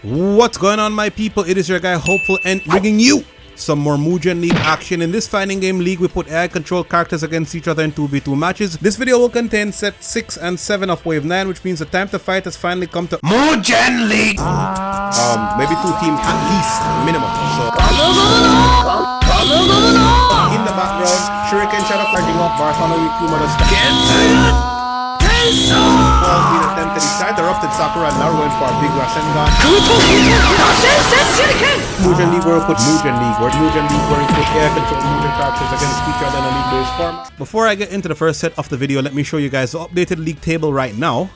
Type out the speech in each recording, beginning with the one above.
What's going on, my people? It is your guy Hopeful and bringing you some more Mugen League action. In this fighting game league, we put AI controlled characters against each other in 2v2 matches. This video will contain set 6 and 7 of wave 9, which means the time to fight has finally come to Mugen League. Maybe 2 teams at least, minimum. So in the background, Shuriken Shadow charging up, Barthano Yukuma the stack. Being attempted inside the erupted Sakura and now going for a big Rasengan. Mugen League where we put Mugen League, where Mugen League where we put air control Mugen characters against each other in a league-based format. Before I get into the first set of the video, let me show you guys the updated league table right now.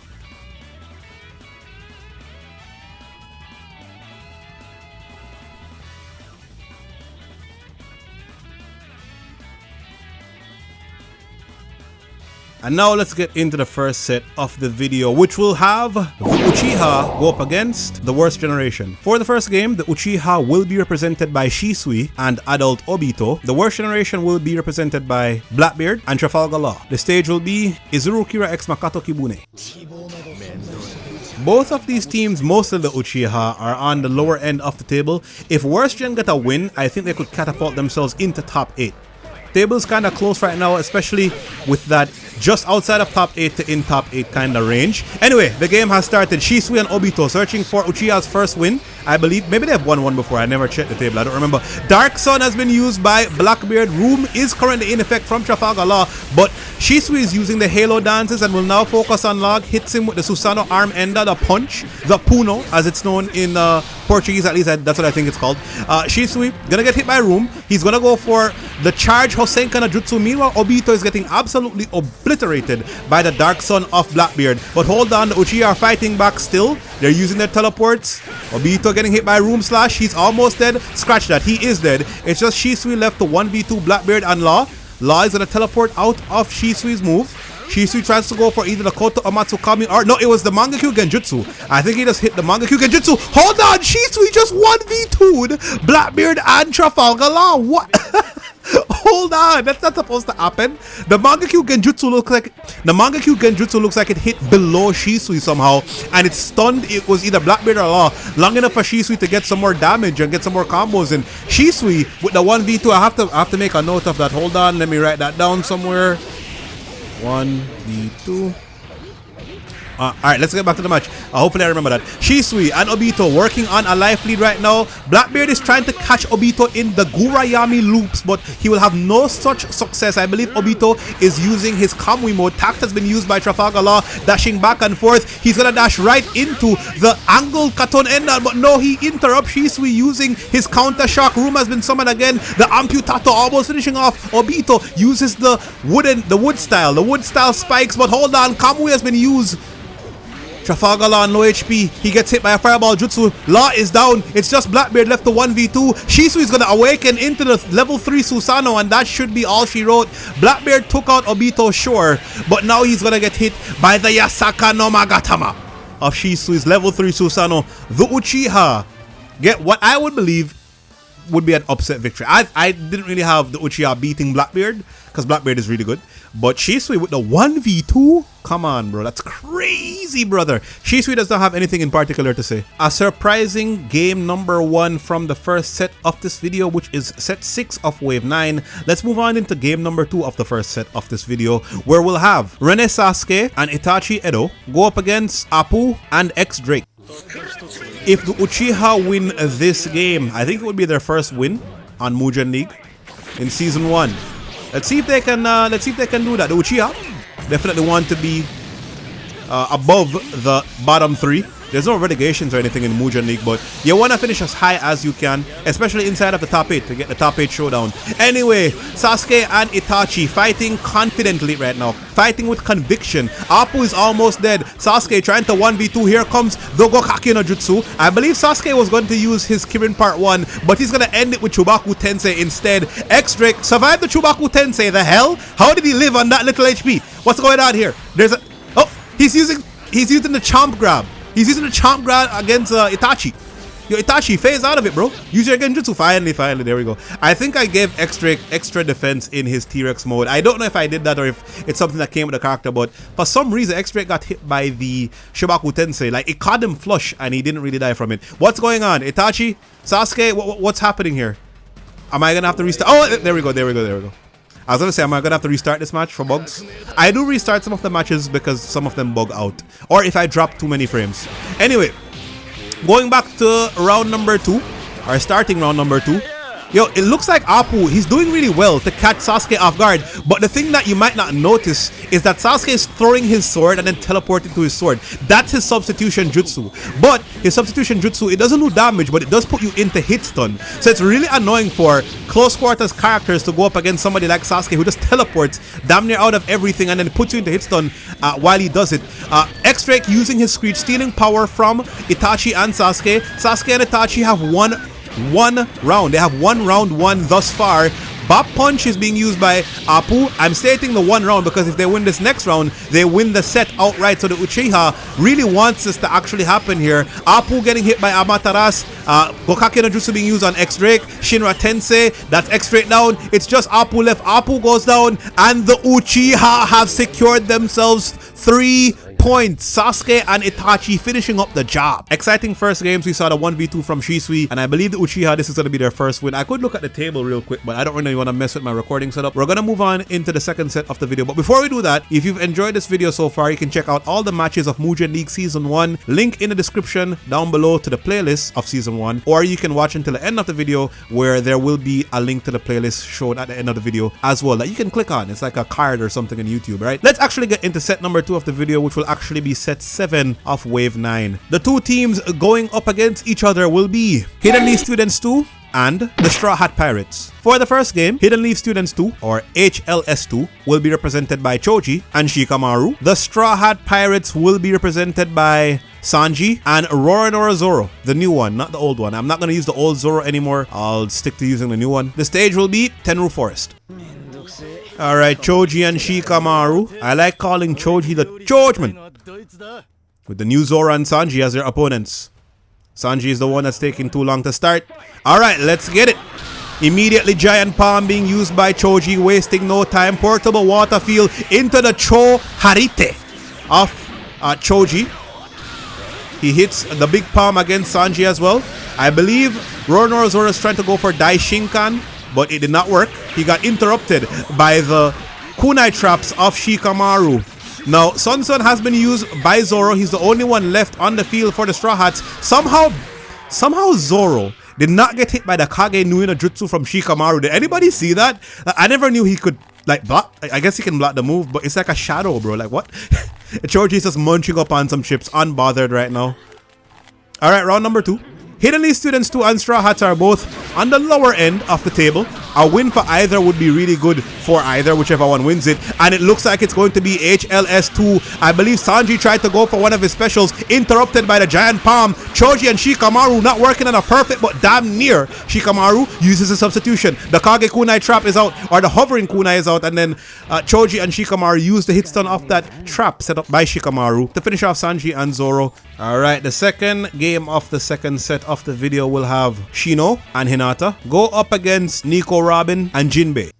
And now let's get into the first set of the video, which will have the Uchiha go up against the worst generation. For the first game, the Uchiha will be represented by Shisui and adult Obito. The worst generation will be represented by Blackbeard and Trafalgar Law. The stage will be Izuru Kira x Makato Kibune. Both of these teams, most of the Uchiha, are on the lower end of the table. If worst gen get a win, I think they could catapult themselves into top 8. Table's kind of close right now, especially with that just outside of top 8 to in top 8 kind of range. Anyway, the game has started. Shisui and Obito searching for Uchiha's first win, I believe. Maybe they have won one before. I never checked the table. I don't remember. Dark Sun has been used by Blackbeard. Room is currently in effect from Trafalgar Law, but Shisui is using the Halo dances and will now focus on Log. Hits him with the Susanoo arm ender, the punch, the Puno, as it's known in Portuguese, at least that's what I think it's called. Shisui gonna get hit by Room. He's gonna go for the charge Hosenka no Jutsu. Meanwhile, Obito is getting absolutely obliterated by the Dark Sun of Blackbeard. But hold on, the Uchiha are fighting back still. They're using their teleports. Obito getting hit by Room Slash. He's almost dead. Scratch that, he is dead. It's just Shisui left to 1v2 Blackbeard and Law. Law is gonna teleport out of Shisui's move. Shisui tries to go for either the Koto or Matsukami, or no, it was the Mangekyu Genjutsu. I think he just hit the Mangekyu Genjutsu. Hold on, Shisui just 1v2'd Blackbeard and Trafalgar Law. What? Hold on, that's not supposed to happen. The Mangekyu Genjutsu looks like it hit below Shisui somehow, and it stunned. It was either Blackbeard or Law long enough for Shisui to get some more damage and get some more combos. And Shisui with the 1v2, I have to make a note of that. Hold on, let me write that down somewhere. 1v2. Alright, let's get back to the match. Hopefully I remember that. Shisui and Obito working on a life lead right now. Blackbeard is trying to catch Obito in the Gurayami loops, but he will have no such success. I believe Obito is using his Kamui mode. Tact has been used by Trafalgar Law, dashing back and forth. He's gonna dash right into the angled Katon Enda, but no, he interrupts Shisui using his counter shock. Room has been summoned again. The Amputato almost finishing off. Obito uses the wood style spikes, but hold on, Kamui has been used. Trafalgar Law on low HP. He gets hit by a fireball jutsu. Law is down. It's just Blackbeard left to 1v2. Shisui is going to awaken into the level 3 Susanoo, and that should be all she wrote. Blackbeard took out Obito, sure, but now he's going to get hit by the Yasaka no Magatama of Shisui's level 3 Susanoo. The Uchiha get what I would believe would be an upset victory. I didn't really have the Uchiha beating Blackbeard because Blackbeard is really good, but Shisui with the 1v2, come on bro, that's crazy brother. Shisui does not have anything in particular to say. A surprising game number 1 from the first set of this video, which is set 6 of wave 9. Let's move on into game number 2 of the first set of this video, where we'll have Rene Sasuke and Itachi Edo go up against Apu and X Drake. If the Uchiha win this game, I think it would be their first win on Mugen League in season 1. Let's see if they can do that. The Uchiha definitely want to be above the bottom 3. There's no relegations or anything in Mugen League, but you want to finish as high as you can, especially inside of the top 8 to get the top 8 showdown. Anyway, Sasuke and Itachi fighting confidently right now, fighting with conviction. Apu is almost dead. Sasuke trying to 1v2. Here comes the Gokaki no Jutsu. I believe Sasuke was going to use his Kirin part 1, but he's going to end it with Chubaku Tensei instead. X-Drake survived the Chubaku Tensei. The hell? How did he live on that little HP? What's going on here? There's a... Oh, he's using the Chomp Grab. He's using the Chomp Grab against Itachi. Yo, Itachi, phase out of it, bro. Use your genjutsu. Finally. There we go. I think I gave extra defense in his T-Rex mode. I don't know if I did that or if it's something that came with the character, but for some reason, X-Drake got hit by the Shibaku Tensei. Like, it caught him flush and he didn't really die from it. What's going on? Itachi? Sasuke? What's happening here? Am I gonna have to restart? Oh, there we go. I was gonna say, am I gonna have to restart this match for bugs? I do restart some of the matches because some of them bug out. Or if I drop too many frames. Anyway, going back to round number 2, or starting round number 2. Yo, it looks like Apu, he's doing really well to catch Sasuke off guard. But the thing that you might not notice is that Sasuke is throwing his sword and then teleporting to his sword. That's his substitution jutsu. But his substitution jutsu, it doesn't do damage, but it does put you into hit stun. So it's really annoying for close quarters characters to go up against somebody like Sasuke who just teleports damn near out of everything and then puts you into hit stun while he does it. X-Drake using his Screech, stealing power from Itachi and Sasuke. Sasuke and Itachi have one round. They have one round won thus far. Bop Punch is being used by Apu. I'm stating the one round because if they win this next round, they win the set outright. So the Uchiha really wants this to actually happen here. Apu getting hit by Amaterasu. Gokake no Jutsu being used on X-Drake. Shinra Tensei. That's X-Drake down. It's just Apu left. Apu goes down. And the Uchiha have secured themselves 3 points. Sasuke and Itachi finishing up the job. Exciting first games. We saw the 1v2 from Shisui, and I believe the Uchiha, this is going to be their first win. I could look at the table real quick, but I don't really want to mess with my recording setup. We're going to move on into the second set of the video. But before we do that, if you've enjoyed this video so far, you can check out all the matches of Mugen League Season 1. Link in the description down below to the playlist of Season 1. Or you can watch until the end of the video where there will be a link to the playlist shown at the end of the video as well that you can click on. It's like a card or something on YouTube, right? Let's actually get into set number 2 of the video, which will actually be set 7 of Wave 9. The two teams going up against each other will be Hidden Leaf Students 2 and the Straw Hat Pirates. For the first game, Hidden Leaf Students 2 or H.L.S.2 will be represented by Choji and Shikamaru. The Straw Hat Pirates will be represented by Sanji and Roronoa Zoro, the new one, not the old one. I'm not going to use the old Zoro anymore. I'll stick to using the new one. The stage will be Tenru Forest. Alright, Choji and Shikamaru. I like calling Choji the Chogeman, with the new Zoro and Sanji as their opponents. Sanji is the one that's taking too long to start. Alright, let's get it. Immediately Giant Palm being used by Choji, wasting no time. Portable water field into the Cho Harite of Choji. He hits the big palm against Sanji as well. I believe Roronoa Zoro is trying to go for Daishinkan, but it did not work. He got interrupted by the kunai traps of Shikamaru. Now, Sun Sun has been used by Zoro. He's the only one left on the field for the Straw Hats. Somehow Zoro did not get hit by the Kage Nui no Jutsu from Shikamaru. Did anybody see that? I never knew he could, like, block. I guess he can block the move, but it's like a shadow, bro. Like, what? Choji's just munching up on some chips, unbothered right now. Alright, round number 2. Hidden Leaf Students 2 and Straw Hats are both on the lower end of the table. A win for either would be really good for either, whichever one wins it. And it looks like it's going to be H.L.S.2. I believe Sanji tried to go for one of his specials, interrupted by the Giant Palm. Choji and Shikamaru not working on a perfect, but damn near. Shikamaru uses a substitution. The Kage Kunai trap is out, or the hovering kunai is out, and then Choji and Shikamaru use the hit stun off that trap set up by Shikamaru to finish off Sanji and Zoro. Alright, the second game of the second set of the video will have Shino and Hinata go up against Nico, Robin, and Jinbei.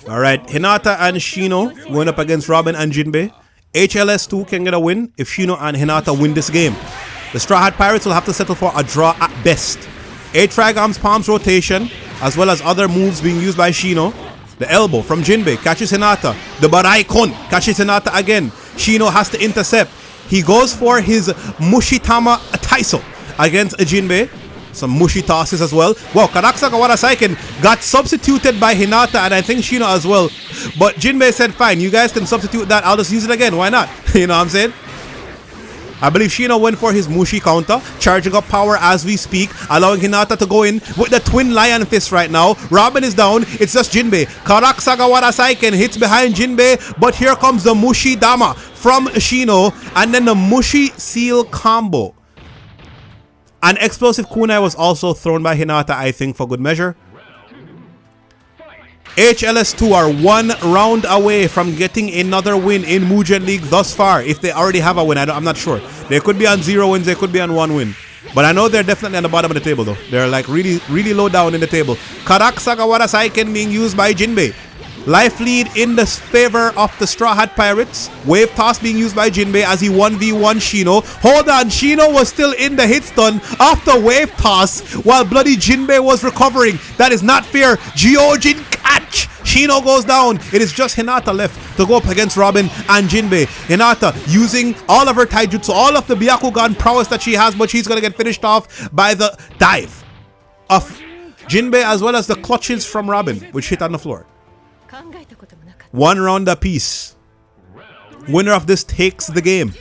Alright, Hinata and Shino going up against Robin and Jinbei. H.L.S.2 can get a win if Shino and Hinata win this game. The Straw Hat Pirates will have to settle for a draw at best. A Trigoms Palms rotation, as well as other moves being used by Shino. The elbow from Jinbei catches Hinata. The Barai Kon catches Hinata again. Shino has to intercept. He goes for his Mushitama Taiso against Jinbei. Some mushy tosses as well. Wow, Karaksa Kawara Saiken got substituted by Hinata and I think Shino as well. But Jinbei said, fine, you guys can substitute that. I'll just use it again. Why not? You know what I'm saying? I believe Shino went for his Mushi counter, charging up power as we speak, allowing Hinata to go in with the Twin Lion Fist right now. Robin is down. It's just Jinbei. Karaksa Kawara Saiken hits behind Jinbei, but here comes the Mushi Dama from Shino and then the Mushi Seal combo. An explosive kunai was also thrown by Hinata, I think, for good measure. H.L.S.2 are one round away from getting another win in Mugen League thus far. If they already have a win, I'm not sure. They could be on 0 wins, they could be on 1 win. But I know they're definitely on the bottom of the table though. They're like really low down in the table. Karak Sagawara Saiken being used by Jinbei. Life lead in the favor of the Straw Hat Pirates. Wave toss being used by Jinbei as he 1v1 Shino. Hold on, Shino was still in the hit stun after wave toss while bloody Jinbei was recovering. That is not fair. Gyojin catch. Shino goes down. It is just Hinata left to go up against Robin and Jinbei. Hinata using all of her taijutsu, all of the Byakugan prowess that she has, but she's going to get finished off by the dive of Jinbei as well as the clutches from Robin, which hit on the floor. 1 round apiece. Winner of this takes the game.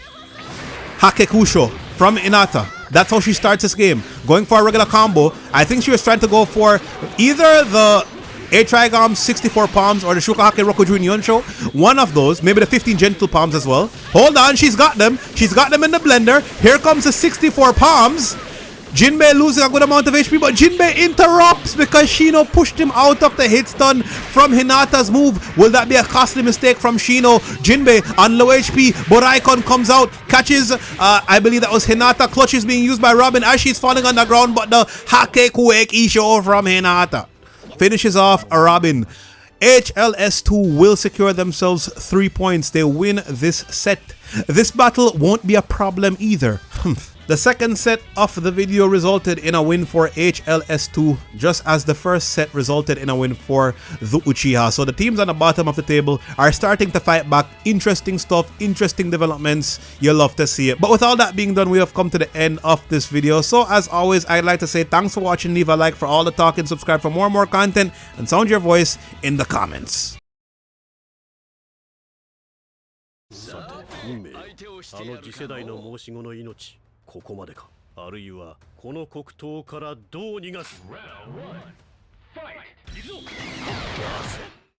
Hakekusho from Hinata. That's how she starts this game. Going for a regular combo. I think she was trying to go for either the A-Trigom 64 palms or the Shukahake Rokujin Yonsho. One of those. Maybe the 15 gentle palms as well. Hold on, she's got them. She's got them in the blender. Here comes the 64 palms. Jinbei losing a good amount of HP, but Jinbei interrupts because Shino pushed him out of the hit stun from Hinata's move. Will that be a costly mistake from Shino? Jinbei on low HP, Boraikon comes out, catches, I believe that was Hinata. Clutch is being used by Robin as she's falling on the ground, but the Hake Kueki show from Hinata finishes off a Robin. H.L.S.2 will secure themselves 3 points. They win this set. This battle won't be a problem either. The second set of the video resulted in a win for H.L.S.2, just as the first set resulted in a win for the Uchiha. So the teams on the bottom of the table are starting to fight back. Interesting stuff, interesting developments. You'll love to see it. But with all that being done, we have come to the end of this video. So as always, I'd like to say thanks for watching. Leave a like for all the talk and subscribe for more and more content, and sound your voice in the comments. ここまでか。あるいはこの黒糖からどう逃がす。